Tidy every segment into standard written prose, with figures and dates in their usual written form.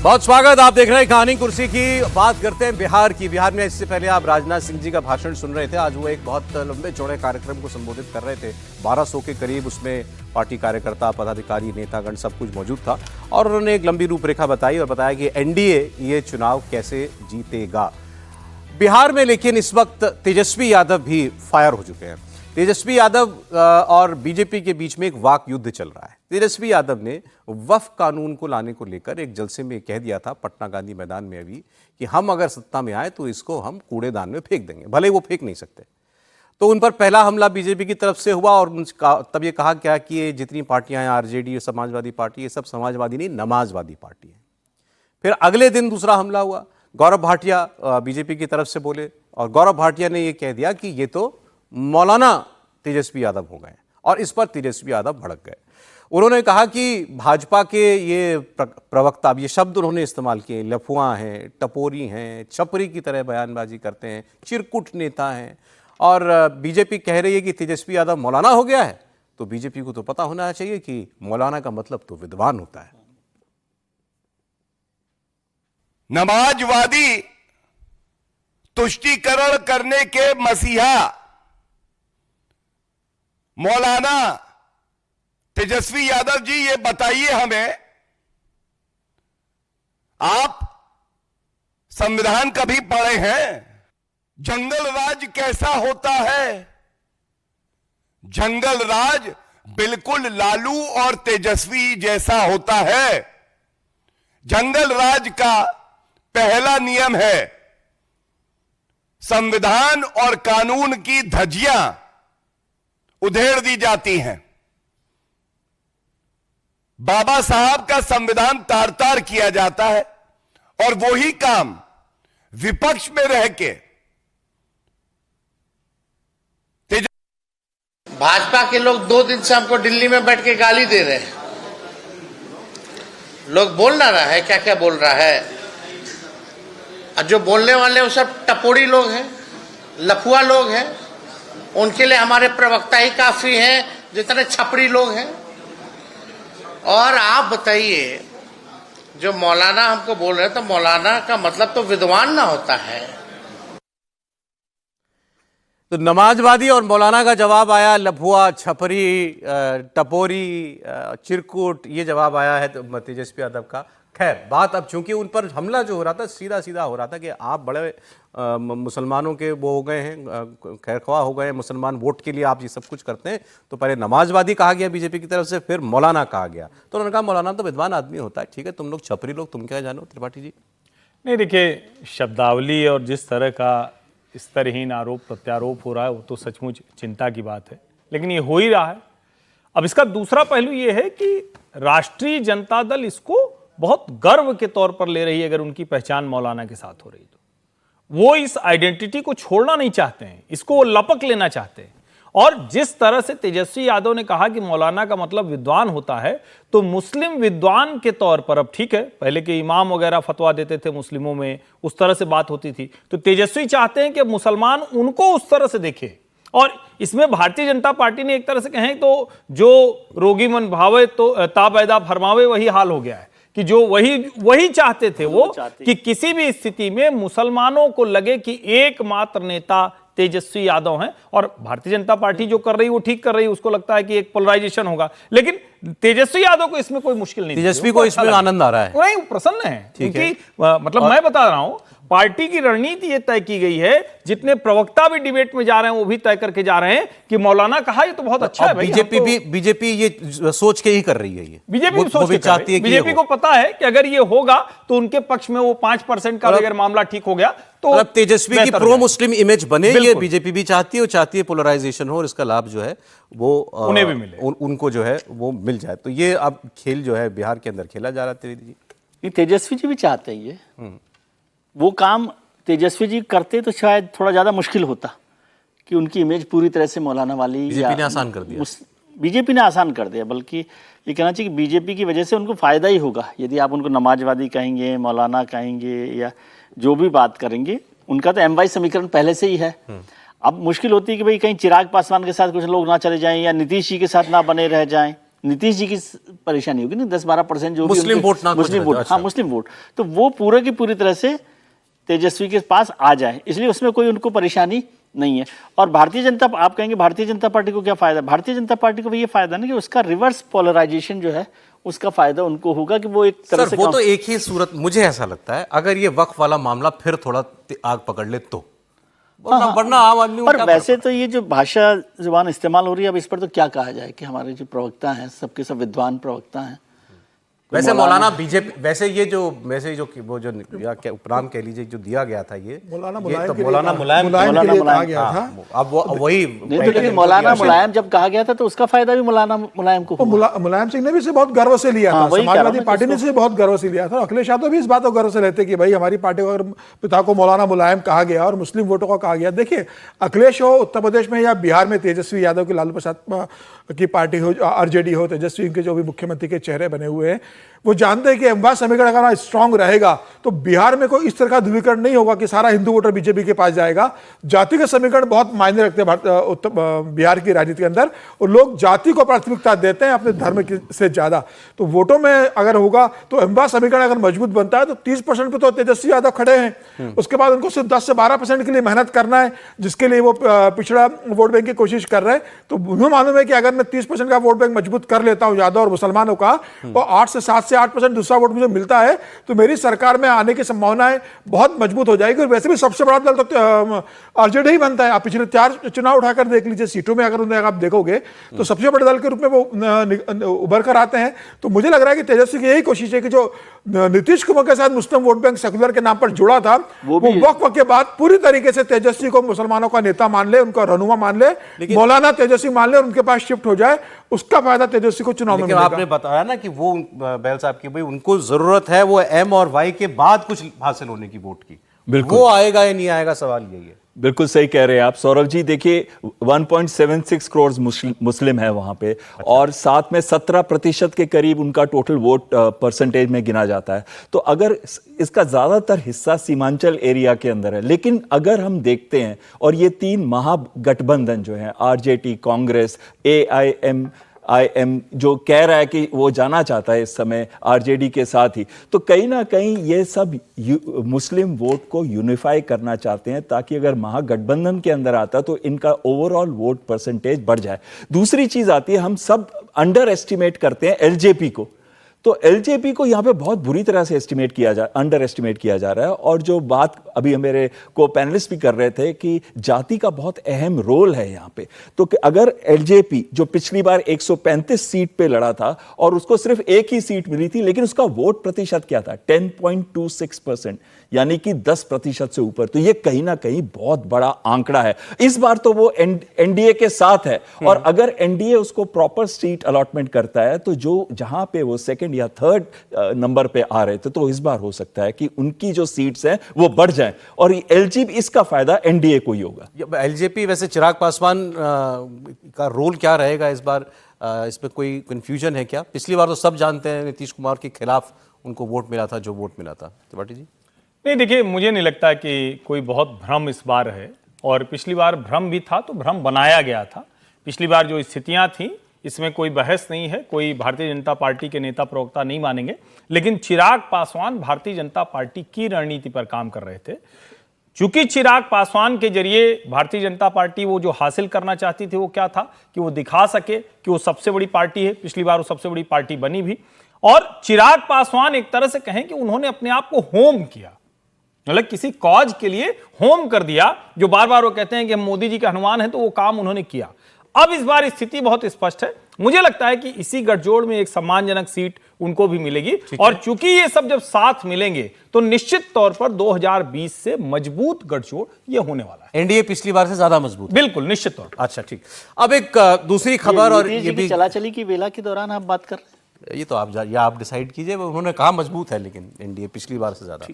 बहुत स्वागत। आप देख रहे हैं कहानी कुर्सी की। बात करते हैं बिहार की। बिहार में इससे पहले आप राजनाथ सिंह जी का भाषण सुन रहे थे। आज वो एक बहुत लंबे चौड़े कार्यक्रम को संबोधित कर रहे थे। 1200 के करीब उसमें पार्टी कार्यकर्ता, पदाधिकारी, नेतागण सब कुछ मौजूद था और उन्होंने एक लंबी रूपरेखा बताई और बताया कि एनडीए ये चुनाव कैसे जीतेगा बिहार में। लेकिन इस वक्त तेजस्वी यादव भी फायर हो चुके हैं। तेजस्वी यादव और बीजेपी के बीच में एक वाक युद्ध चल रहा है। तेजस्वी यादव ने वक्फ कानून को लाने को लेकर एक जलसे में कह दिया था पटना गांधी मैदान में अभी कि हम अगर सत्ता में आए तो इसको हम कूड़ेदान में फेंक देंगे। भले वो फेंक नहीं सकते। तो उन पर पहला हमला बीजेपी की तरफ से हुआ और तब ये कहा गया कि ये जितनी पार्टियां हैं, आरजेडी, समाजवादी पार्टी, ये सब समाजवादी नहीं, नमाजवादी पार्टी है। फिर अगले दिन दूसरा हमला हुआ। गौरव भाटिया बीजेपी की तरफ से बोले और गौरव भाटिया ने ये कह दिया कि ये तो मौलाना तेजस्वी यादव हो गए और इस पर तेजस्वी यादव भड़क गए। उन्होंने कहा कि भाजपा के ये प्रवक्ता, ये शब्द उन्होंने इस्तेमाल किए, लफुआ हैं, टपोरी हैं, छपरी की तरह बयानबाजी करते हैं, चिरकुट नेता हैं। और बीजेपी कह रही है कि तेजस्वी यादव मौलाना हो गया है। तो बीजेपी को तो पता होना चाहिए कि मौलाना का मतलब तो विद्वान होता है। नमाजवादी तुष्टीकरण करने के मसीहा मौलाना तेजस्वी यादव जी, ये बताइए हमें, आप संविधान कभी पढ़े हैं? जंगल राज कैसा होता है? जंगल राज बिल्कुल लालू और तेजस्वी जैसा होता है। जंगल राज का पहला नियम है संविधान और कानून की धज्जियां उधेड़ दी जाती हैं। बाबा साहब का संविधान तार तार किया जाता है और वही काम विपक्ष में रह के भाजपा के लोग 2 दिन से हमको दिल्ली में बैठ के गाली दे रहे हैं। लोग बोल ना रहा है, क्या क्या बोल रहा है। और जो बोलने वाले वो सब टपोरी लोग हैं, लफुआ लोग हैं। उनके लिए हमारे प्रवक्ता ही काफी हैं, जितने छपरी लोग हैं। और आप बताइए, जो मौलाना हमको बोल रहे हैं, तो मौलाना का मतलब तो विद्वान ना होता है। तो नमाजवादी और मौलाना का जवाब आया लफुआ, छपरी, टपोरी, चिरकुट, ये जवाब आया है तो तेजस्वी यादव का। खैर, बात अब चूंकि उन पर हमला जो हो रहा था सीधा सीधा हो रहा था कि आप बड़े मुसलमानों के वो हो गए हैं, खैरख्वाह हो गए हैं, मुसलमान वोट के लिए आप ये सब कुछ करते हैं। तो पहले नमाजवादी कहा गया बीजेपी की तरफ से, फिर मौलाना कहा गया। तो उन्होंने कहा मौलाना तो विद्वान आदमी होता है, ठीक है, तुम लोग छपरी लोग, तुम क्या जानो। त्रिपाठी जी, नहीं, देखिए, शब्दावली और जिस तरह का स्तरहीन आरोप प्रत्यारोप हो रहा है वो तो सचमुच चिंता की बात है, लेकिन ये हो ही रहा है। अब इसका दूसरा पहलू ये है कि राष्ट्रीय जनता दल इसको बहुत गर्व के तौर पर ले रही है। अगर उनकी पहचान मौलाना के साथ हो रही तो वो इस आइडेंटिटी को छोड़ना नहीं चाहते हैं, इसको वो लपक लेना चाहते हैं। और जिस तरह से तेजस्वी यादव ने कहा कि मौलाना का मतलब विद्वान होता है, तो मुस्लिम विद्वान के तौर पर, अब ठीक है, पहले के इमाम वगैरह फतवा देते थे मुस्लिमों में, उस तरह से बात होती थी, तो तेजस्वी चाहते हैं कि मुसलमान उनको उस तरह से देखे। और इसमें भारतीय जनता पार्टी ने एक तरह से कहें तो जो रोगी मन भावे तो ताबैदा फरमावे, वही हाल हो गया है कि जो वही चाहते थे वो कि किसी भी स्थिति में मुसलमानों को लगे कि एकमात्र नेता तेजस्वी यादव हैं। और भारतीय जनता पार्टी जो कर रही है वो ठीक कर रही है, उसको लगता है कि एक पोलराइजेशन होगा, लेकिन तेजस्वी यादव को इसमें कोई मुश्किल नहीं। तेजस्वी को इसमें आनंद आ रहा है, नहीं, प्रसन्न है, क्योंकि मतलब मैं बता रहा हूं, पार्टी की रणनीति ये तय की गई है। जितने प्रवक्ता भी डिबेट में जा रहे हैं वो भी तय करके जा रहे हैं कि मौलाना कहा ये तो बहुत अच्छा है भाई। बीजेपी ये सोच के ही कर रही है। ये बीजेपी सोच के चाहती है, बीजेपी को पता है कि अगर ये होगा तो उनके पक्ष में वो 5% का अगर मामला ठीक हो गया तो तेजस्वी की प्रो मुस्लिम इमेज बने, ये बीजेपी भी चाहती है। वो चाहती है पोलराइजेशन हो और इसका लाभ जो है वो उन्हें भी मिले, उनको जो है वो मिल जाए। तो ये अब खेल जो है बिहार के अंदर खेला जा रहा है। त्रिवेदी जी, तेजस्वी जी भी चाहते हैं ये वो काम तेजस्वी जी करते तो शायद थोड़ा ज़्यादा मुश्किल होता कि उनकी इमेज पूरी तरह से मौलाना वाली। बीजेपी ने आसान कर दिया, बीजेपी ने आसान कर दिया, बल्कि ये कहना चाहिए कि बीजेपी की वजह से उनको फ़ायदा ही होगा। यदि आप उनको नमाजवादी कहेंगे, मौलाना कहेंगे या जो भी बात करेंगे, उनका तो MY समीकरण पहले से ही है। अब मुश्किल होती है कि भाई कहीं चिराग पासवान के साथ कुछ लोग ना चले जाएं या नीतीश जी के साथ ना बने रह जाएं, नीतीश जी की परेशानी होगी, नहीं 10-12% जो भी मुस्लिम उनके- वोट ना कुछ मुस्लिम बचे, वोट, अच्छा। हाँ मुस्लिम वोट, तो वो पूरे की पूरी तरह से तेजस्वी के पास आ जाए, इसलिए उसमें कोई उनको परेशानी नहीं है। और भारतीय जनता, आप कहेंगे भारतीय जनता पार्टी को क्या फायदा? भारतीय जनता पार्टी को भी ये फायदा ना कि उसका रिवर्स पोलराइजेशन जो है उसका फायदा उनको होगा कि वो एक तरह सर से वो तो एक ही सूरत, मुझे ऐसा लगता है अगर ये वक्फ वाला मामला फिर थोड़ा आग पकड़ ले तो, वरना आम आदमी को पर क्या वैसे तो ये जो भाषा जुबान इस्तेमाल हो रही है, अब इस पर तो क्या कहा जाए कि हमारे जो प्रवक्ता हैं सबके सब विद्वान प्रवक्ता हैं। वैसे मौलाना बीजेपी, वैसे जो वो जो या क्या उपनाम कह लीजिए जो दिया गया था ये मौलाना ये मुलायम तो के लिए मौलाना कहा- मुलायम मुलायम के लिए कहा गया हाँ, था। अब वो वही नहीं तो लेकिन मौलाना मुलायम जब कहा गया था तो उसका फायदा भी मौलाना मुलायम को हुआ। मुलायम सिंह ने भी इसे बहुत गर्व से लिया हाँ, था, वही कह रहा समाजवादी हूं पार्टी मैं ने इसे बहुत गर्व से लिया था। अखिलेश यादव भी इस बात को गर्व से लेते कि भाई हमारी पार्टी को अगर पिता को मौलाना मुलायम कहा गया और मुस्लिम वोटों को कहा गया। देखिए अखिलेश हो उत्तर प्रदेश में या बिहार में तेजस्वी यादव की लालू प्रसाद की पार्टी हो, आरजेडी हो, तेजस्वी के जो भी मुख्यमंत्री के चेहरे बने हुए हैं, वो जानते हैं कि एमवा समीकरण अगर स्ट्रांग रहेगा तो बिहार में कोई इस तरह का ध्रुवीकरण नहीं होगा कि सारा हिंदू वोटर बीजेपी के पास जाएगा। जाति के समीकरण बहुत मायने रखते हैं उत्तर बिहार की राजनीति के अंदर, और लोग जाति को प्राथमिकता देते हैं अपने धर्म से ज्यादा। तो वोटों में अगर होगा तो एमवा समीकरण अगर मजबूत बनता है तो 30% पे तो तेजस्वी यादव खड़े हैं। उसके बाद उनको सिर्फ 10 से 12% के लिए मेहनत करना है, जिसके लिए वो पिछड़ा वोट बैंक की कोशिश कर रहे हैं। तो उन्हें मालूम है कि अगर मैं 30% का वोट बैंक मजबूत कर लेता हूं यादव और मुसलमानों का, और 8 से 7 से 8% दूसरा वोट मुझे मिलता है, तो मेरी सरकार में आने की संभावनाएं बहुत मजबूत हो जाएगी। और वैसे भी सबसे बड़ा दल तो आरजेडी ही बनता है। आप पिछले 4 चुनाव उठाकर देख लीजिए, सीटों में अगर उन्हें आप देखोगे तो सबसे बड़े दल के रूप में वो उभर कर आते हैं। तो मुझे लग रहा है कि तेजस्वी की यही कोशिश है कि जो नीतीश कुमार के साथ मुस्लिम वोट बैंक सेकुलर के नाम पर जुड़ा था, वो वक्फ के बाद पूरी तरीके से तेजस्वी को मुसलमानों का नेता मान ले, उनका रहनुमा मान ले, मौलाना तेजस्वी मान ले और उनके पास शिफ्ट हो जाए, उसका फायदा तेजस्वी को चुनाव में लेकिन मिलेगा। आपने बताया ना कि वो बैल साहब की भाई उनको जरूरत है वो एम और वाई के बाद कुछ हासिल होने की वोट की, बिल्कुल। वो आएगा या नहीं आएगा, सवाल यही है। बिल्कुल सही कह रहे हैं आप सौरभ जी। देखिए 1.76 करोड़ मुस्लिम है वहां पे, और साथ में 17% के करीब उनका टोटल वोट परसेंटेज में गिना जाता है। तो अगर इसका ज्यादातर हिस्सा सीमांचल एरिया के अंदर है, लेकिन अगर हम देखते हैं और ये 3 महागठबंधन जो है आरजेडी, कांग्रेस, AIM जो कह रहा है कि वो जाना चाहता है इस समय आरजेडी के साथ ही, तो कहीं ना कहीं ये सब मुस्लिम वोट को यूनिफाई करना चाहते हैं, ताकि अगर महागठबंधन के अंदर आता तो इनका ओवरऑल वोट परसेंटेज बढ़ जाए। दूसरी चीज आती है, हम सब अंडर एस्टिमेट करते हैं एलजेपी को, तो एलजेपी को यहां पे बहुत बुरी तरह से अंडर एस्टिमेट किया जा रहा है। और जो बात अभी मेरे को पैनलिस्ट भी कर रहे थे कि जाति का बहुत अहम रोल है यहां पे, तो कि अगर एलजेपी जो पिछली बार 135 सीट पे लड़ा था और उसको सिर्फ एक ही सीट मिली थी, लेकिन उसका वोट प्रतिशत क्या था 10.26%, यानी कि 10% से ऊपर, तो ये कहीं ना कहीं बहुत बड़ा आंकड़ा है। इस बार तो वो एनडीए के साथ है, और अगर एनडीए उसको प्रॉपर सीट अलॉटमेंट करता है तो जो जहां पे वो सेकंड या थर्ड नंबर पे आ रहे थे, तो इस बार हो सकता है कि उनकी जो सीट्स हैं वो बढ़ जाएं, और एलजेपी इसका फायदा एनडीए को ही होगा। एलजेपी वैसे चिराग पासवान का रोल क्या रहेगा इस बार, इसमें कोई कंफ्यूजन है क्या? पिछली बार तो सब जानते हैं नीतीश कुमार के खिलाफ उनको वोट मिला था जो वोट मिला था। त्रिपाठी जी नहीं, देखिए मुझे नहीं लगता कि कोई बहुत भ्रम इस बार है, और पिछली बार भ्रम भी था तो भ्रम बनाया गया था। पिछली बार जो स्थितियां थी इसमें कोई बहस नहीं है, कोई भारतीय जनता पार्टी के नेता प्रवक्ता नहीं मानेंगे, लेकिन चिराग पासवान भारतीय जनता पार्टी की रणनीति पर काम कर रहे थे। चूंकि चिराग पासवान के जरिए भारतीय जनता पार्टी वो जो हासिल करना चाहती थी वो क्या था कि वो दिखा सके कि वो सबसे बड़ी पार्टी है। पिछली बार वो सबसे बड़ी पार्टी बनी भी, और चिराग पासवान एक तरह से कहें कि उन्होंने अपने आप को होम किया, मतलब किसी कॉज के लिए होम कर दिया। जो बार बार वो कहते हैं कि हम मोदी जी के हनुमान हैं, तो वो काम उन्होंने किया। अब इस बार स्थिति बहुत स्पष्ट है। मुझे लगता है कि इसी गठजोड़ में एक सम्मानजनक सीट उनको भी मिलेगी, और चूंकि ये सब जब साथ मिलेंगे तो निश्चित तौर पर 2020 से मजबूत गठजोड़ ये होने वाला है। एनडीए पिछली बार से ज्यादा मजबूत, बिल्कुल निश्चित तौर पर। अच्छा ठीक। अब एक दूसरी खबर, और ये भी चला चली की वेला के दौरान आप बात कर रहे हैं, ये तो आप डिसाइड कीजिए। उन्होंने कहा मजबूत है, लेकिन एनडीए पिछली बार से ज्यादा।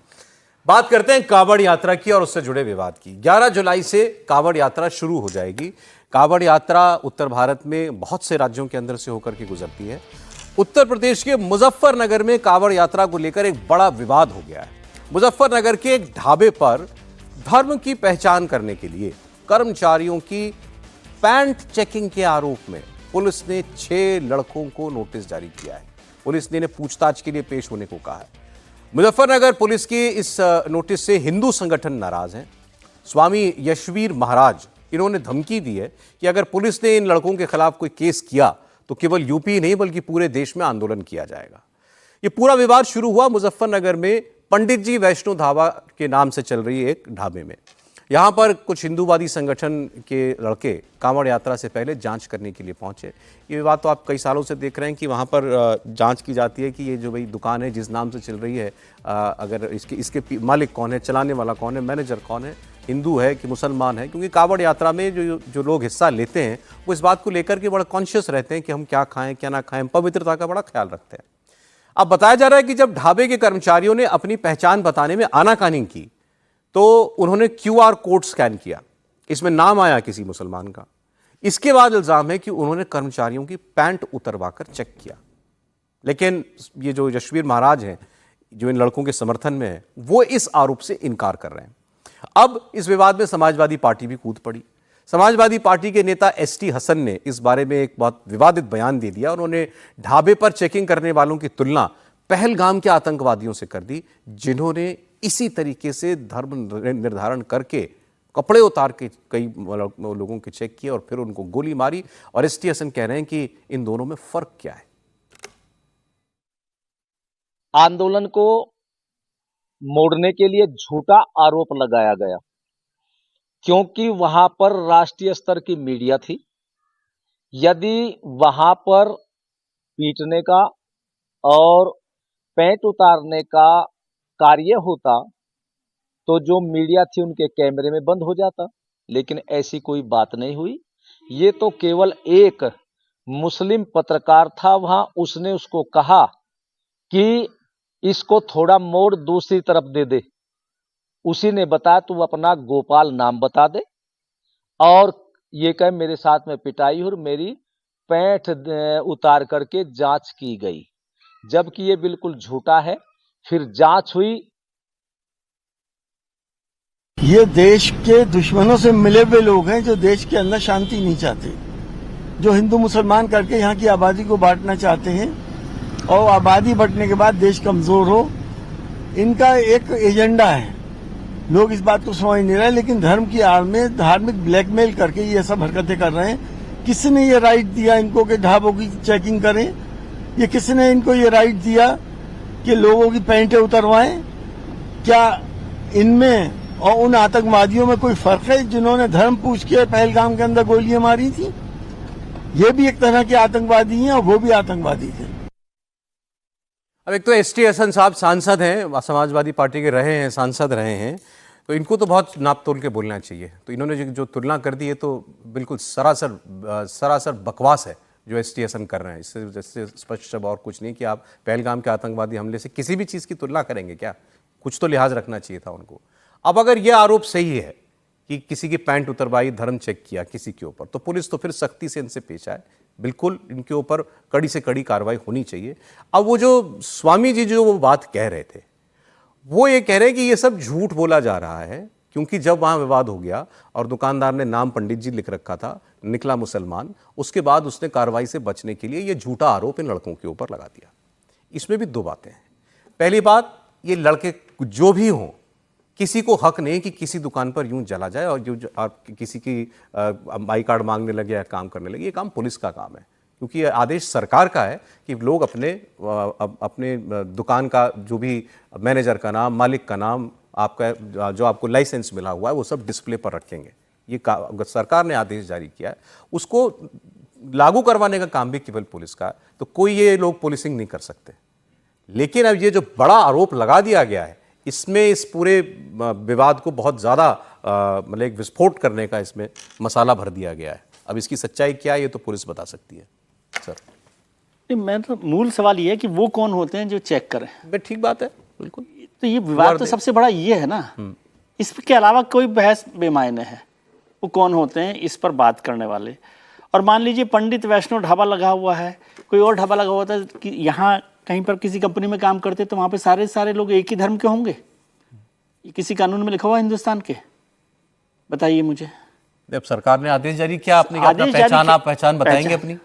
बात करते हैं कांवड़ यात्रा की और उससे जुड़े विवाद की। 11 जुलाई से कांवड़ यात्रा शुरू हो जाएगी। कांवड़ यात्रा उत्तर भारत में बहुत से राज्यों के अंदर से होकर के गुजरती है। उत्तर प्रदेश के मुजफ्फरनगर में कांवड़ यात्रा को लेकर एक बड़ा विवाद हो गया है। मुजफ्फरनगर के एक ढाबे पर धर्म की पहचान करने के लिए कर्मचारियों की पैंट चेकिंग के आरोप में पुलिस ने 6 लड़कों को नोटिस जारी किया है। पुलिस ने इन्हें पूछताछ के लिए पेश होने को कहा है। मुजफ्फरनगर पुलिस की इस नोटिस से हिंदू संगठन नाराज हैं। स्वामी यशवीर महाराज इन्होंने धमकी दी है कि अगर पुलिस ने इन लड़कों के खिलाफ कोई केस किया तो केवल यूपी नहीं बल्कि पूरे देश में आंदोलन किया जाएगा। ये पूरा विवाद शुरू हुआ मुजफ्फरनगर में पंडित जी वैष्णो ढाबा के नाम से चल रही एक ढाबे में। यहां पर कुछ हिंदूवादी संगठन के लड़के कांवड़ यात्रा से पहले जांच करने के लिए पहुंचे। ये विवाद तो आप कई सालों से देख रहे हैं कि वहां पर जांच की जाती है कि ये जो भाई दुकान है जिस नाम से चल रही है, अगर इसके मालिक कौन है, चलाने वाला कौन है, मैनेजर कौन है, हिंदू है कि मुसलमान है। क्योंकि कांवड़ यात्रा में जो लोग हिस्सा लेते हैं वो इस बात को लेकर के बड़ा कॉन्शियस रहते हैं कि हम क्या खाएं क्या ना खाएं, पवित्रता का बड़ा ख्याल रखते हैं। अब बताया जा रहा है कि जब ढाबे के कर्मचारियों ने अपनी पहचान बताने में आनाकानी की तो उन्होंने QR कोड स्कैन किया, इसमें नाम आया किसी मुसलमान का। इसके बाद इल्जाम है कि उन्होंने कर्मचारियों की पैंट उतरवाकर चेक किया। लेकिन ये जो यशवीर महाराज हैं जो इन लड़कों के समर्थन में है वो इस आरोप से इनकार कर रहे हैं। अब इस विवाद में समाजवादी पार्टी भी कूद पड़ी। समाजवादी पार्टी के नेता ST हसन ने इस बारे में एक बहुत विवादित बयान दे दिया। उन्होंने ढाबे पर चेकिंग करने वालों की तुलना पहलगाम के आतंकवादियों से कर दी, जिन्होंने इसी तरीके से धर्म निर्धारण करके कपड़े उतार के कई लोगों के चेक किए और फिर उनको गोली मारी। और ST हसन कह रहे हैं कि इन दोनों में फर्क क्या है। आंदोलन को मोड़ने के लिए झूठा आरोप लगाया गया, क्योंकि वहां पर राष्ट्रीय स्तर की मीडिया थी। यदि वहां पर पीटने का और पैंट उतारने का कार्य होता तो जो मीडिया थी उनके कैमरे में बंद हो जाता, लेकिन ऐसी कोई बात नहीं हुई। ये तो केवल एक मुस्लिम पत्रकार था वहां, उसने उसको कहा कि इसको थोड़ा मोड़ दूसरी तरफ दे दे। उसी ने बताया तू अपना गोपाल नाम बता दे, और ये कहे मेरे साथ में पिटाई और मेरी पैंट उतार करके जांच की गई, जबकि ये बिल्कुल झूठा है। फिर जांच हुई। ये देश के दुश्मनों से मिले हुए लोग हैं जो देश के अंदर शांति नहीं चाहते, जो हिंदू मुसलमान करके यहाँ की आबादी को बांटना चाहते हैं और आबादी बढ़ने के बाद देश कमजोर हो। इनका एक एजेंडा है, लोग इस बात को समझ नहीं रहे, लेकिन धर्म की आड़ में धार्मिक ब्लैकमेल करके ये सब हरकतें कर रहे हैं। किसने ये राइट दिया इनको कि ढाबों की चेकिंग करें? ये किसने इनको ये राइट दिया कि लोगों की पैंटें उतरवाएं? क्या इनमें और उन आतंकवादियों में कोई फर्क है जिन्होंने धर्म पूछ के पहलगाम के अंदर गोलियां मारी थी? ये भी एक तरह के आतंकवादी हैं और वो भी आतंकवादी थे। अब एक तो ST हसन साहब सांसद हैं, समाजवादी पार्टी के रहे हैं, सांसद रहे हैं, तो इनको तो बहुत नाप तोल के बोलना चाहिए। तो इन्होंने जो तुलना कर दी है तो बिल्कुल सरासर बकवास है जो ST हसन कर रहे हैं। इससे स्पष्ट अब और कुछ नहीं कि आप पहलगाम के आतंकवादी हमले से किसी भी चीज़ की तुलना करेंगे क्या? कुछ तो लिहाज रखना चाहिए था उनको। अब अगर यह आरोप सही है कि किसी की पैंट उतरवाई, धर्म चेक किया किसी के ऊपर, तो पुलिस तो फिर सख्ती से इनसे पेश आए। बिल्कुल इनके ऊपर कड़ी से कड़ी कार्रवाई होनी चाहिए। अब वो जो स्वामी जी जो वो बात कह रहे थे, वो ये कह रहे हैं कि ये सब झूठ बोला जा रहा है, क्योंकि जब वहाँ विवाद हो गया और दुकानदार ने नाम पंडित जी लिख रखा था, निकला मुसलमान, उसके बाद उसने कार्रवाई से बचने के लिए ये झूठा आरोप इन लड़कों के ऊपर लगा दिया। इसमें भी दो बातें हैं। पहली बात, ये लड़के जो भी हों, किसी को हक नहीं कि किसी दुकान पर यूं जला जाए और किसी की आई कार्ड मांगने लगे या काम करने लगे। ये काम पुलिस का काम है, क्योंकि ये आदेश सरकार का है कि लोग अपने दुकान का जो भी मैनेजर का नाम, मालिक का नाम, आपका जो आपको लाइसेंस मिला हुआ है वो सब डिस्प्ले पर रखेंगे। ये सरकार ने आदेश जारी किया है, उसको लागू करवाने का काम भी केवल पुलिस का है। तो कोई ये लोग पुलिसिंग नहीं कर सकते। लेकिन अब ये जो बड़ा आरोप लगा दिया गया है, इसमें इस पूरे विवाद को बहुत ज़्यादा मतलब एक विस्फोट करने का इसमें मसाला भर दिया गया है। अब इसकी सच्चाई क्या है ये तो पुलिस बता सकती है। सर, मैं तो मूल सवाल ये है कि वो कौन होते हैं जो चेक करें? ठीक बात है, बिल्कुल। तो ये विवाद तो सबसे बड़ा ये है ना, इसके अलावा कोई बहस बेमायने है। वो कौन होते हैं इस पर बात करने वाले? और मान लीजिए पंडित वैष्णो ढाबा लगा हुआ है, कोई और ढाबा लगा हुआ था कि यहाँ कहीं पर किसी कंपनी में काम करते, तो वहाँ पे सारे लोग एक ही धर्म के होंगे? ये किसी कानून में लिखा हुआ है हिंदुस्तान के? बताइए मुझे। अब सरकार ने आदेश जारी किया, आपने क्या पहचान बताएंगे अपनी?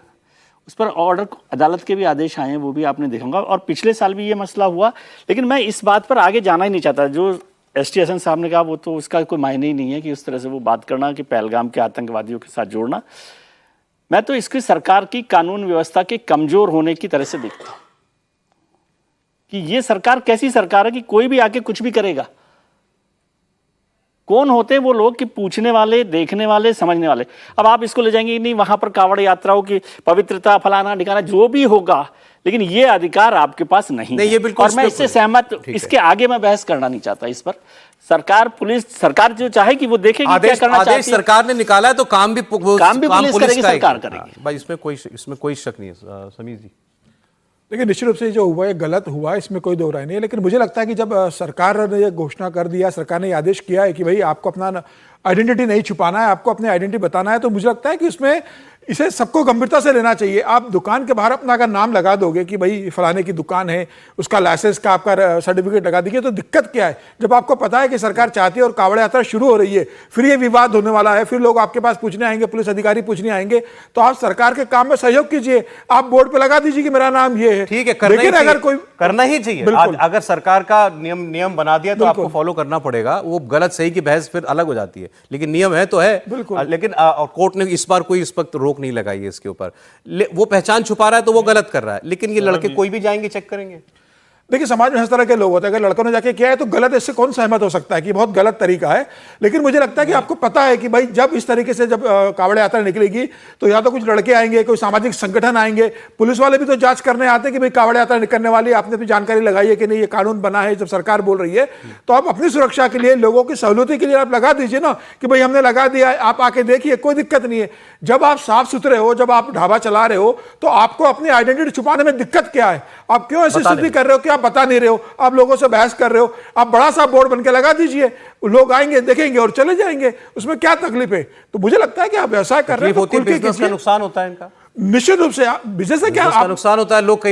उस पर ऑर्डर, अदालत के भी आदेश आए हैं, वो भी आपने देखा होगा। और पिछले साल भी ये मसला हुआ, लेकिन मैं इस बात पर आगे जाना ही नहीं चाहता। जो ST हसन साहब ने कहा वो तो उसका कोई मायने ही नहीं है कि उस तरह से वो बात करना कि पहलगाम के आतंकवादियों के साथ जोड़ना। मैं तो इसकी सरकार की कानून व्यवस्था के कमजोर होने की तरह से देखता हूँ कि ये सरकार कैसी सरकार है कि कोई भी आके कुछ भी करेगा। कौन होते हैं वो लोग कि पूछने वाले, देखने वाले, समझने वाले। अब आप इसको ले जाएंगे नहीं, वहां पर कावड़ यात्राओं की पवित्रता, फलाना ठिकाना, जो भी होगा, लेकिन ये अधिकार आपके पास नहीं है। ये बिल्कुल और मैं इससे सहमत, इसके आगे मैं बहस करना नहीं चाहता इस पर। सरकार, पुलिस, सरकार जो चाहे कि वो देखेगी क्या करना चाहती है। आदेश सरकार ने निकाला है तो काम भी पुलिस करेगी, सरकार करेगी। भाई इसमें कोई शक नहीं है समीर जी। देखिए, निश्चित रूप से जो हुआ है गलत हुआ, इसमें कोई दो राय नहीं है। लेकिन मुझे लगता है कि जब सरकार ने ये घोषणा कर दिया, सरकार ने ये आदेश किया है कि भाई आपको अपना आइडेंटिटी नहीं छुपाना है, आपको अपनी आइडेंटिटी बताना है, तो मुझे लगता है कि उसमें इसे सबको गंभीरता से लेना चाहिए। आप दुकान के बाहर अपना अगर नाम लगा दोगे कि भाई फलाने की दुकान है, उसका लाइसेंस का आपका सर्टिफिकेट लगा दीजिए, तो दिक्कत क्या है? जब आपको पता है कि सरकार चाहती है और कावड़ यात्रा शुरू हो रही है, फिर ये विवाद होने वाला है, फिर लोग आपके पास पूछने आएंगे, पुलिस अधिकारी पूछने आएंगे, तो आप सरकार के काम में सहयोग कीजिए। आप बोर्ड पे लगा दीजिए कि मेरा नाम ये है। ठीक है, करना ही चाहिए। अगर सरकार का नियम बना दिया तो आपको फॉलो करना पड़ेगा। वो गलत सही की बहस फिर अलग हो जाती है, लेकिन नियम है तो है। लेकिन कोर्ट ने इस बार कोई इस वक्त रोक नहीं लगाई है इसके ऊपर। वो पहचान छुपा रहा है तो वो गलत कर रहा है, लेकिन ये लड़के कोई भी जाएंगे चेक करेंगे। देखिए, समाज में हर तरह के लोग होते हैं। अगर लड़कों ने जाके किया है तो गलत, इससे कौन सहमत हो सकता है कि बहुत गलत तरीका है। लेकिन मुझे लगता है कि आपको पता है कि भाई जब इस तरीके से जब कावड़ यात्रा निकलेगी तो या तो कुछ लड़के आएंगे, कोई सामाजिक संगठन आएंगे, पुलिस वाले भी तो जांच करने आते हैं कि भाई कावड़ यात्रा निकलने वाली है, आपने भी जानकारी लगाई है कि नहीं, ये कानून बना है। जब सरकार बोल रही है तो आप अपनी सुरक्षा के लिए, लोगों की सहूलियत के लिए आप लगा दीजिए ना कि भाई हमने लगा दिया है, आप आके देखिए, कोई दिक्कत नहीं है। जब आप साफ सुथरे हो, जब आप ढाबा चला रहे हो, तो आपको अपनी आइडेंटिटी छुपाने में दिक्कत क्या है? आप क्यों ऐसी स्थिति कर रहे हो कि आप बता नहीं रहे हो, आप लोगों से बहस कर रहे हो? आप बड़ा सा बोर्ड बन के लगा दीजिए, लोग आएंगे, देखेंगे और चले जाएंगे, उसमें क्या तकलीफ है? तो मुझे लगता है कि आप व्यवसाय कर रहे हो, बिजनेस का नुकसान होता है इनका। निश्चित रूप से बिजनेस से क्या नुकसान होता है। लोग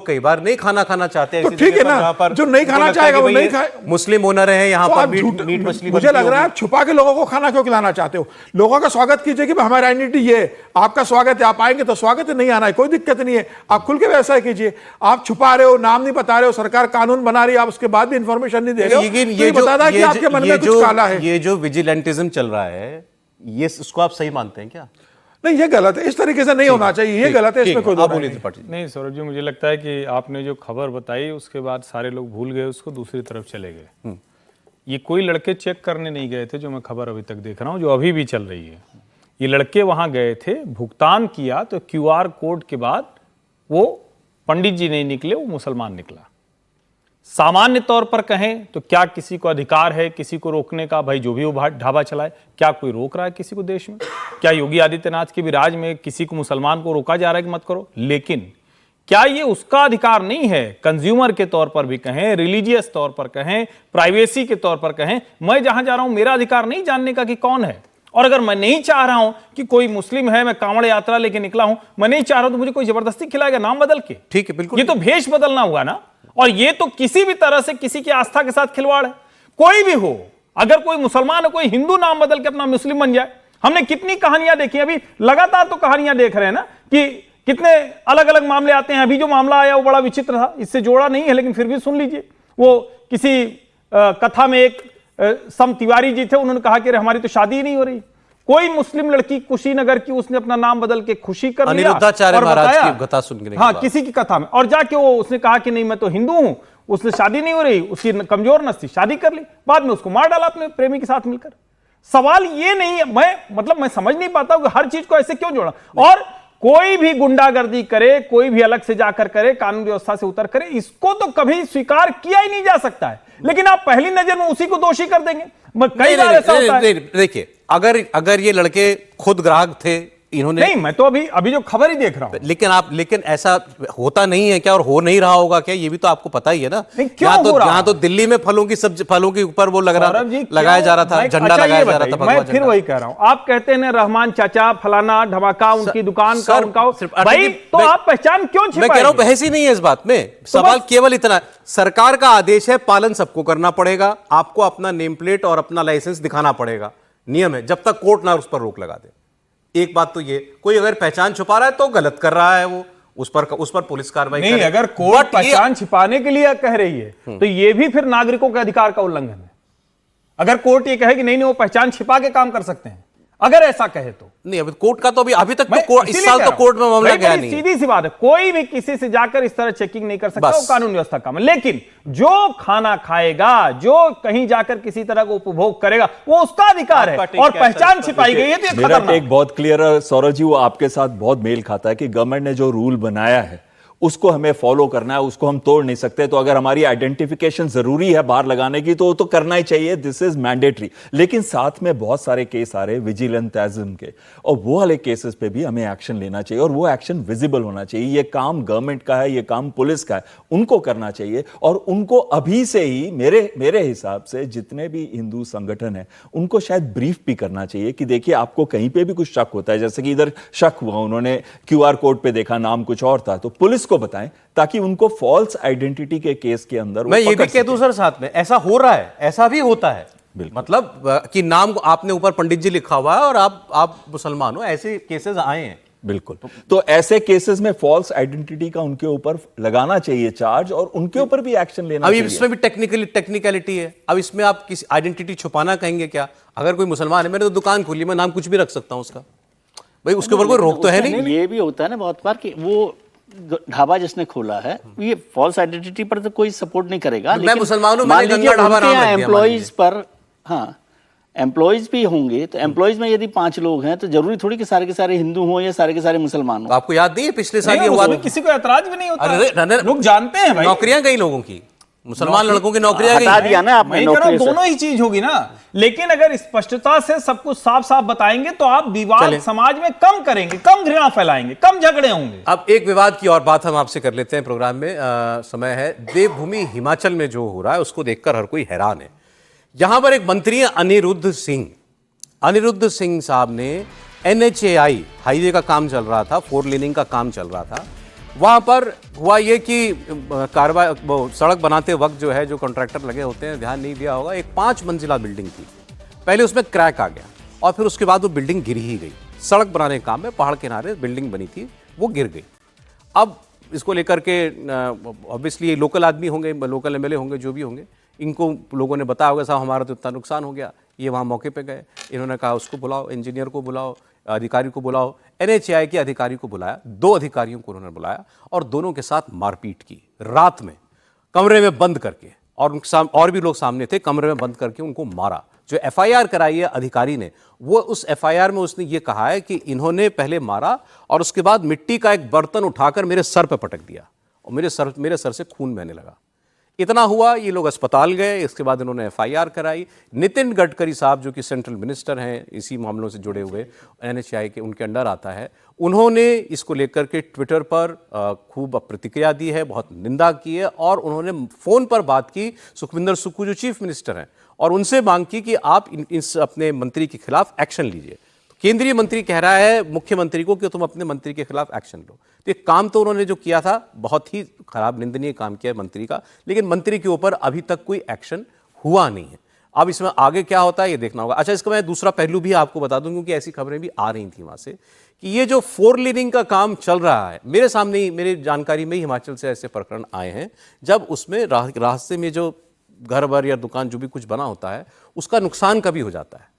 कई बार नहीं खाना चाहते हैं। तो ठीक है ना, जो नहीं खाना चाहेगा वो नहीं खाए। मुस्लिम ओनर है यहाँ पर, मीट मछली मुझे लग रहा है आप छुपा के लोगों को खाना क्यों खिलाना चाहते हो? लोगों का स्वागत कीजिए कि हमारी आइडेंटिटी ये है, आपका स्वागत है, आप आएंगे तो स्वागत है, नहीं आना है कोई दिक्कत नहीं है। आप खुल के व्यवसाय कीजिए। आप छुपा रहे हो, नाम नहीं बता रहे हो, सरकार कानून बना रही है, आप उसके बाद भी इंफॉर्मेशन नहीं दे रहे हो, ये बता रहा है कि आपके मन में कुछ काला है। ये जो विजिलेंटिज्म चल रहा है, ये इसको आप सही मानते हैं क्या? नहीं, ये गलत है, इस तरीके से नहीं होना चाहिए, ये गलत है, इसमें कोई दो राय नहीं। नहीं सौरभ जी, मुझे लगता है कि आपने जो खबर बताई उसके बाद सारे लोग भूल गए, उसको दूसरी तरफ चले गए। ये कोई लड़के चेक करने नहीं गए थे, जो मैं खबर अभी तक देख रहा हूँ, जो अभी भी चल रही है। ये लड़के वहां गए थे, भुगतान किया, तो QR कोड के बाद वो पंडित जी नहीं निकले, वो मुसलमान निकला। सामान्य तौर पर कहें तो क्या किसी को अधिकार है किसी को रोकने का? भाई जो भी वो ढाबा चलाए, क्या कोई रोक रहा है किसी को देश में? क्या योगी आदित्यनाथ के भी राज में किसी को, मुसलमान को रोका जा रहा है कि मत करो? लेकिन क्या ये उसका अधिकार नहीं है? कंज्यूमर के तौर पर भी कहें, रिलीजियस तौर पर कहें, प्राइवेसी के तौर पर कहें, मैं जहां जा रहा हूं मेरा अधिकार नहीं जानने का कि कौन है। और अगर मैं नहीं चाह रहा हूं कि कोई मुस्लिम है, मैं कांवड़ यात्रा लेके निकला हूं, मैं नहीं चाह रहा हूं, तो मुझे कोई जबरदस्ती खिलाएगा नाम बदल के? ठीक है, बिल्कुल। ये तो भेष बदलना हुआ ना। और ये तो किसी भी तरह से किसी की आस्था के साथ खिलवाड़ है। कोई भी हो, अगर कोई मुसलमान है, कोई हिंदू नाम बदल के अपना मुस्लिम बन जाए। हमने कितनी कहानियां देखी, अभी लगातार तो कहानियां देख रहे हैं ना कि कितने अलग अलग मामले आते हैं। अभी जो मामला आया वो बड़ा विचित्र था, इससे जोड़ा नहीं है, लेकिन फिर भी सुन लीजिए। वो किसी कथा में एक सम तिवारी जी थे, उन्होंने कहा कि हमारी तो शादी ही नहीं हो रही। कोई मुस्लिम लड़की कुशीनगर की, उसने अपना नाम बदल के खुशी कर लिया अनिरुद्धाचार्य महाराज की कथा सुन के, हाँ, किसी की कथा में, और जाके वो उसने कहा कि नहीं मैं तो हिंदू हूं, उसने शादी नहीं हो रही, उसकी कमजोर नस थी, शादी कर ली, बाद में उसको मार डाला अपने प्रेमी के साथ मिलकर। सवाल ये नहीं है, मैं समझ नहीं पाता हूं कि हर चीज को ऐसे क्यों जोड़ा। और कोई भी गुंडागर्दी करे, कोई भी अलग से जाकर करे, कानून व्यवस्था से उतर करे, इसको तो कभी स्वीकार किया ही नहीं जा सकता है। लेकिन आप पहली नजर में उसी को दोषी कर देंगे। कई बार ऐसा होता है। देखिए, अगर ये लड़के खुद ग्राहक थे, इन्होंने नहीं, मैं तो अभी जो खबर ही देख रहा हूं। लेकिन ऐसा होता नहीं है क्या, और हो नहीं रहा होगा क्या? ये भी तो आपको पता ही है ना। यहाँ तो दिल्ली में फलों के ऊपर वो लगाया जा रहा था, झंडा लगाया जा रहा था। मैं फिर वही कह रहा हूं, आप कहते हैं रहमान चाचा फलाना धमाका उनकी दुकान का, उनका भाई, तो आप पहचान क्यों छिपाएंगे? मैं कह रहा हूं बहस ही नहीं है इस बात में। सवाल केवल इतना, सरकार का आदेश है, पालन सबको करना पड़ेगा। आपको अपना नेम प्लेट और अपना लाइसेंस दिखाना पड़ेगा, नियम है, जब तक कोर्ट ना उस पर रोक लगा दे। एक बात तो ये, कोई अगर पहचान छुपा रहा है तो गलत कर रहा है, वो उस पर पुलिस कार्रवाई नहीं, करे। अगर कोर्ट But ये- पहचान छिपाने के लिए कह रही है तो ये भी फिर नागरिकों के अधिकार का उल्लंघन है। अगर कोर्ट ये कहे कि नहीं वो पहचान छिपा के काम कर सकते हैं, अगर ऐसा कहे तो नहीं, अभी कोर्ट का तो अभी तक मैं तो इस इसीलिए साल कह तो रहा हूं। कोर्ट में मामला भाई, गया बड़ी नहीं। सीधी सी बात है, कोई भी किसी से जाकर इस तरह चेकिंग नहीं कर सकता, बस। वो कानून व्यवस्था का काम है। लेकिन जो खाना खाएगा, जो कहीं जाकर किसी तरह का उपभोग करेगा, वो उसका अधिकार है। आपका टेक और क्या है, पहचान सर? छिपाई गई है तो ये मेरा खतरनाक टेक बहुत क्लियर है सौरभ जी, वो आपके साथ बहुत मेल खाता है कि गवर्नमेंट ने जो रूल बनाया है उसको हमें फॉलो करना है, उसको हम तोड़ नहीं सकते। तो अगर हमारी आइडेंटिफिकेशन जरूरी है बाहर लगाने की तो करना ही चाहिए, दिस इज मैंडेटरी। लेकिन साथ में बहुत सारे केस आ रहे हैं विजिलेंटिज्म के, और वो वाले केसेस पे भी हमें एक्शन लेना चाहिए, और वो एक्शन विजिबल होना चाहिए। ये काम गवर्नमेंट का है, ये काम पुलिस का है, उनको करना चाहिए। और उनको अभी से ही मेरे हिसाब से जितने भी हिंदू संगठन है उनको शायद ब्रीफ भी करना चाहिए कि देखिए आपको कहीं पे भी कुछ शक होता है, जैसे कि इधर शक हुआ, उन्होंने क्यूआर कोड पे देखा नाम कुछ और था, तो पुलिस को बताएं ताकि उनको फॉल्स आइडेंटिटी के केस के अंदर मैं ये भी कह दूं सर साथ में, ऐसा हो रहा है, ऐसा भी होता है। मतलब कि नाम आपने ऊपर पंडित जी लिखा हुआ है और आप मुसलमान हो, ऐसे केसेस आए हैं। बिल्कुल। तो ऐसे केसेस में फॉल्स आइडेंटिटी का उनके ऊपर लगाना चाहिए चार्ज, और उनके ऊपर भी एक्शन लेना अब चाहिए। इसमें भी टेक्निकलिटी है। अब इसमें आप किसी आइडेंटिटी छुपाना कहेंगे क्या? अगर कोई मुसलमान है, मैंने तो दुकान खोली, मैं नाम कुछ भी रख सकता हूं उसका, भाई उसके ऊपर कोई रोक तो है नहीं। ये भी होता है ना बहुत बार कि वो ढाबा जिसने खोला है ये फॉल्स आइडेंटिटी पर तो कोई सपोर्ट नहीं करेगा। मैं मुसलमान हूं, मैंने गंगा ढाबा नाम रख दिया, एम्प्लॉइज पर, हाँ एम्प्लॉइज भी होंगे, तो एम्प्लॉइज में यदि 5 लोग हैं तो जरूरी थोड़ी कि सारे के सारे हिंदू हों या सारे के सारे मुसलमान तो हों। आपको याद नहीं है पिछले साल नहीं, ये हुआ उसमें था? किसी को ऐतराज भी नहीं होता। अरे लोग जानते हैं भाई, नौकरियां गई लोगों की, मुसलमान लड़कों की नौकरियां हटा गई। दिया ना आपने मैं कह रहा हूं, नौकरी से। दोनों ही चीज होगी ना। लेकिन अगर स्पष्टता से सब कुछ साफ साफ बताएंगे तो आप विवाद चलें। समाज में कम करेंगे, कम घृणा फैलाएंगे, कम झगड़े होंगे। अब एक विवाद की और बात हम आपसे कर लेते हैं प्रोग्राम में। समय है, देवभूमि हिमाचल में जो हो रहा है उसको देखकर हर कोई हैरान है। यहां पर एक मंत्री है अनिरुद्ध सिंह साहब ने NHAI हाईवे का काम चल रहा था, 4 लेनिंग का काम चल रहा था, वहां पर हुआ ये कि सड़क बनाते वक्त जो है, जो कॉन्ट्रैक्टर लगे होते हैं, ध्यान नहीं दिया होगा, एक 5 मंजिला बिल्डिंग थी। पहले उसमें क्रैक आ गया और फिर उसके बाद वो बिल्डिंग गिर ही गई। सड़क बनाने के काम में पहाड़ किनारे बिल्डिंग बनी थी, वो गिर गई। अब इसको लेकर के ऑब्वियसली ये लोकल आदमी होंगे, लोकल MLA होंगे, जो भी होंगे, इनको लोगों ने बताया होगा साहब हमारा तो इतना नुकसान हो गया। ये वहाँ मौके पे गए, इन्होंने कहा उसको बुलाओ, इंजीनियर को बुलाओ, अधिकारी को बुलाओ। NHAI के अधिकारी को बुलाया, 2 अधिकारियों को उन्होंने बुलाया और दोनों के साथ मारपीट की रात में, कमरे में बंद करके, और भी लोग सामने थे, कमरे में बंद करके उनको मारा। जो FIR कराई है अधिकारी ने, वो उस FIR में उसने ये कहा है कि इन्होंने पहले मारा और उसके बाद मिट्टी का एक बर्तन उठाकर मेरे सर पे पटक दिया और मेरे सर से खून बहने लगा। इतना हुआ, ये लोग अस्पताल गए, इसके बाद इन्होंने FIR कराई। नितिन गडकरी साहब जो कि सेंट्रल मिनिस्टर हैं, इसी मामलों से जुड़े हुए, NHAI के उनके अंडर आता है, उन्होंने इसको लेकर के ट्विटर पर खूब प्रतिक्रिया दी है, बहुत निंदा की है और उन्होंने फ़ोन पर बात की सुखविंदर सुक्खू जो चीफ मिनिस्टर हैं, और उनसे मांग की कि आप इस अपने मंत्री के खिलाफ एक्शन लीजिए। केंद्रीय मंत्री कह रहा है मुख्यमंत्री को कि तुम अपने मंत्री के खिलाफ एक्शन लो। तो एक काम तो उन्होंने जो किया था बहुत ही खराब निंदनीय काम किया मंत्री का, लेकिन मंत्री के ऊपर अभी तक कोई एक्शन हुआ नहीं है। अब इसमें आगे क्या होता है ये देखना होगा। अच्छा, इसका मैं दूसरा पहलू भी आपको बता दूं, क्योंकि ऐसी खबरें भी आ रही थी वहां से कि ये जो 4 लेनिंग का काम चल रहा है, मेरे सामने ही, मेरी जानकारी में ही हिमाचल से ऐसे प्रकरण आए हैं जब उसमें रास्ते में जो घर बर या दुकान जो भी कुछ बना होता है उसका नुकसान कभी हो जाता है।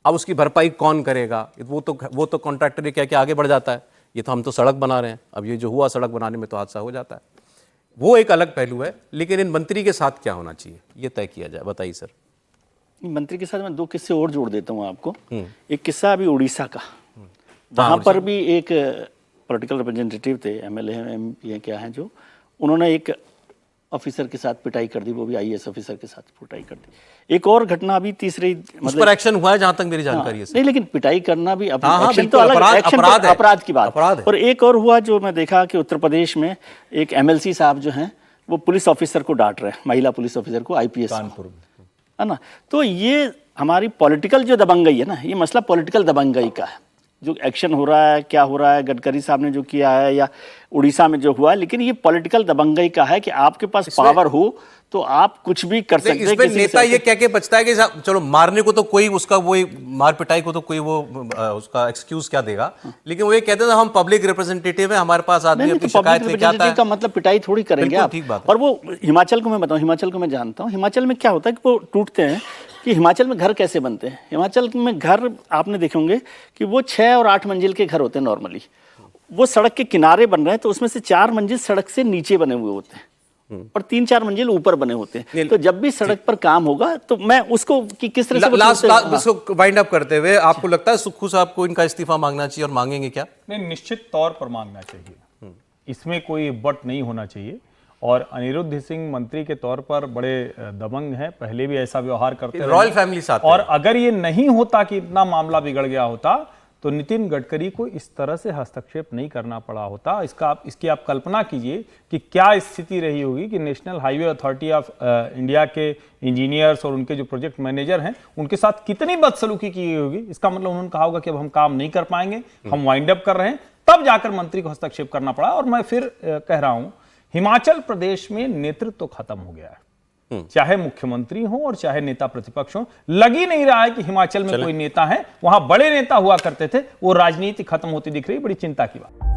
अब उसकी भरपाई कौन करेगा? वो तो कॉन्ट्रैक्टर ये क्या आगे बढ़ जाता है, ये तो हम तो सड़क बना रहे हैं, अब ये जो हुआ सड़क बनाने में तो हादसा हो जाता है, वो एक अलग पहलू है। लेकिन इन मंत्री के साथ क्या होना चाहिए ये तय किया जाए, बताइए सर। मंत्री के साथ मैं 2 किस्से और जोड़ देता हूँ आपको। एक किस्सा अभी उड़ीसा का, वहाँ पर भी एक पॉलिटिकल रिप्रेजेंटेटिव थे, MLA हैं, MP क्या हैं, जो उन्होंने एक ऑफिसर के साथ पिटाई कर दी, वो भी IAS ऑफिसर के साथ पिटाई कर दी। एक और घटना अभी तीसरी, उस पर एक्शन हुआ है जहां तक मेरी जानकारी है। नहीं, लेकिन पिटाई करना भी एक्शन तो अलग, अपराध की बात। और एक और हुआ जो मैं देखा कि उत्तर प्रदेश में एक MLC साहब जो हैं वो पुलिस ऑफिसर को डांट रहे हैं, महिला पुलिस ऑफिसर को, IPS है ना। तो ये हमारी पॉलिटिकल जो दबंगई है ना, ये मसला पॉलिटिकल दबंगई का है। जो एक्शन हो रहा है, क्या हो रहा है, गडकरी साहब ने जो किया है या उड़ीसा में जो हुआ है, लेकिन ये पॉलिटिकल दबंगई का है कि आपके पास पावर हो तो आप कुछ भी कर सकते हैं। इसमें नेता ये कह के बचता है कि साहब चलो मारने को तो कोई उसका वही मार पिटाई को तो कोई वो उसका एक्सक्यूज क्या देगा, लेकिन वो ये कहते हैं हम पब्लिक रिप्रेजेंटेटिव है, हमारे पास आदमी अपनी शिकायत लेके आता है। का मतलब पिटाई थोड़ी करेंगे आप। ठीक बात है। और वो हिमाचल को मैं बताऊं, हिमाचल को मैं जानता हूं, हिमाचल में क्या होता है कि वो टूटते हैं कि हिमाचल में घर कैसे बनते हैं। हिमाचल में घर आपने देखे होंगे कि वो 6 और 8 मंजिल के घर होते हैं नॉर्मली। वो सड़क के किनारे बन रहे हैं तो उसमें से 4 मंजिल सड़क से नीचे बने हुए होते हैं और 3-4 मंजिल ऊपर बने होते हैं। तो जब भी सड़क पर काम होगा तो मैं उसको कि किस तरह से लास्ट इसको वाइंड अप करते हुए आपको लगता है सुक्खू साहब को इनका इस्तीफा मांगना चाहिए और मांगेंगे क्या? नहीं, निश्चित तौर पर मांगना चाहिए, इसमें कोई बट नहीं होना चाहिए। और अनिरुद्ध सिंह मंत्री के तौर पर बड़े दबंग हैं, पहले भी ऐसा व्यवहार करते रहे, रॉयल फैमिली साथ। और अगर ये नहीं होता कि इतना मामला बिगड़ गया होता तो नितिन गडकरी को इस तरह से हस्तक्षेप नहीं करना पड़ा होता। इसकी आप कल्पना कीजिए कि क्या स्थिति रही होगी कि national highway authority of India के इंजीनियर्स और उनके जो प्रोजेक्ट मैनेजर हैं उनके साथ कितनी बदसलूकी की गई होगी। इसका मतलब उन्होंने कहा होगा कि अब हम काम नहीं कर पाएंगे, हम वाइंड अप कर रहे हैं, तब जाकर मंत्री को हस्तक्षेप करना पड़ा। और मैं फिर कह रहा हूं, हिमाचल प्रदेश में नेतृत्व खत्म हो गया है, चाहे मुख्यमंत्री हो और चाहे नेता प्रतिपक्ष हो। लग ही नहीं रहा है कि हिमाचल में कोई नेता है। वहां बड़े नेता हुआ करते थे, वो राजनीति खत्म होती दिख रही, बड़ी चिंता की बात।